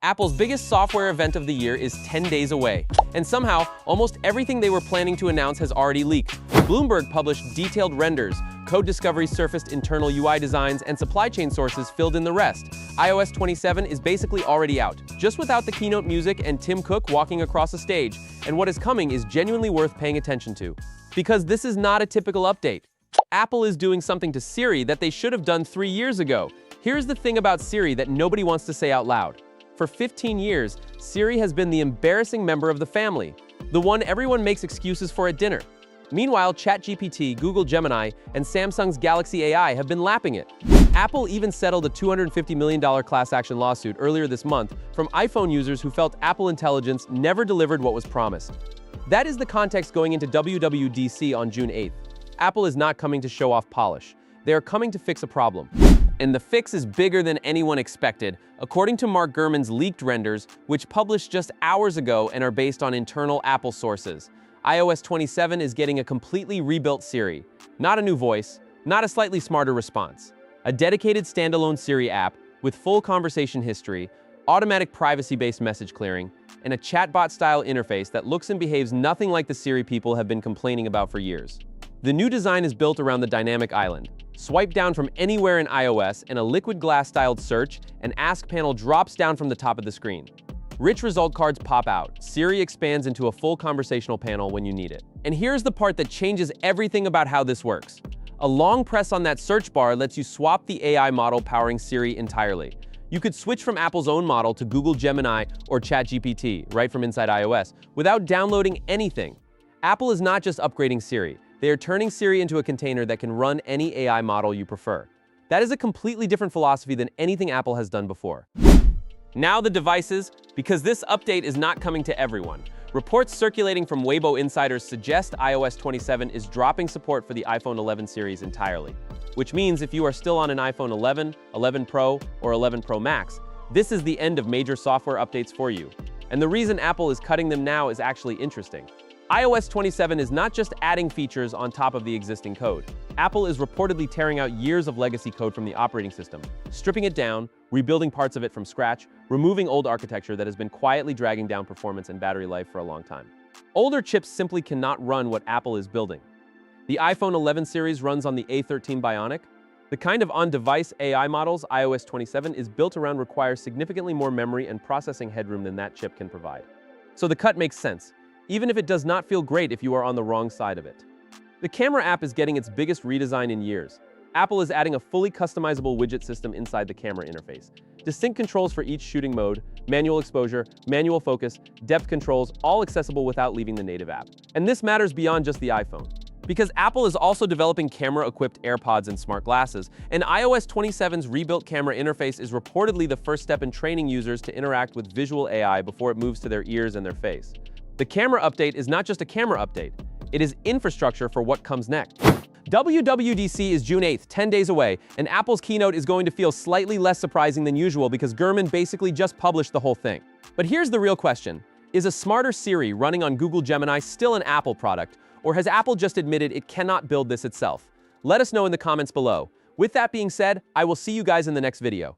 Apple's biggest software event of the year is 10 days away, and somehow, almost everything they were planning to announce has already leaked. Bloomberg published detailed renders, code discovery surfaced internal UI designs, and supply chain sources filled in the rest. iOS 27 is basically already out, just without the keynote music and Tim Cook walking across a stage, and what is coming is genuinely worth paying attention to. Because this is not a typical update. Apple is doing something to Siri that they should have done 3 years ago. Here's the thing about Siri that nobody wants to say out loud. For 15 years, Siri has been the embarrassing member of the family, the one everyone makes excuses for at dinner. Meanwhile, ChatGPT, Google Gemini, and Samsung's Galaxy AI have been lapping it. Apple even settled a $250 million class action lawsuit earlier this month from iPhone users who felt Apple Intelligence never delivered what was promised. That is the context going into WWDC on June 8th. Apple is not coming to show off polish. They are coming to fix a problem. And the fix is bigger than anyone expected, according to Mark Gurman's leaked renders, which published just hours ago and are based on internal Apple sources. iOS 27 is getting a completely rebuilt Siri. Not a new voice, not a slightly smarter response. A dedicated standalone Siri app with full conversation history, automatic privacy-based message clearing, and a chatbot-style interface that looks and behaves nothing like the Siri people have been complaining about for years. The new design is built around the dynamic island. Swipe down from anywhere in iOS, and a liquid glass-styled search and ask panel drops down from the top of the screen. Rich result cards pop out. Siri expands into a full conversational panel when you need it. And here's the part that changes everything about how this works. A long press on that search bar lets you swap the AI model powering Siri entirely. You could switch from Apple's own model to Google Gemini or ChatGPT right from inside iOS without downloading anything. Apple is not just upgrading Siri. They are turning Siri into a container that can run any AI model you prefer. That is a completely different philosophy than anything Apple has done before. Now the devices, because this update is not coming to everyone. Reports circulating from Weibo insiders suggest iOS 27 is dropping support for the iPhone 11 series entirely, which means if you are still on an iPhone 11, 11 Pro, or 11 Pro Max, this is the end of major software updates for you. And the reason Apple is cutting them now is actually interesting. iOS 27 is not just adding features on top of the existing code. Apple is reportedly tearing out years of legacy code from the operating system, stripping it down, rebuilding parts of it from scratch, removing old architecture that has been quietly dragging down performance and battery life for a long time. Older chips simply cannot run what Apple is building. The iPhone 11 series runs on the A13 Bionic. The kind of on-device AI models iOS 27 is built around requires significantly more memory and processing headroom than that chip can provide. So the cut makes sense, even if it does not feel great if you are on the wrong side of it. The camera app is getting its biggest redesign in years. Apple is adding a fully customizable widget system inside the camera interface. Distinct controls for each shooting mode, manual exposure, manual focus, depth controls, all accessible without leaving the native app. And this matters beyond just the iPhone, because Apple is also developing camera-equipped AirPods and smart glasses, and iOS 27's rebuilt camera interface is reportedly the first step in training users to interact with visual AI before it moves to their ears and their face. The camera update is not just a camera update, it is infrastructure for what comes next. WWDC is June 8th, 10 days away, and Apple's keynote is going to feel slightly less surprising than usual because Gurman basically just published the whole thing. But here's the real question. Is a smarter Siri running on Google Gemini still an Apple product, or has Apple just admitted it cannot build this itself? Let us know in the comments below. With that being said, I will see you guys in the next video.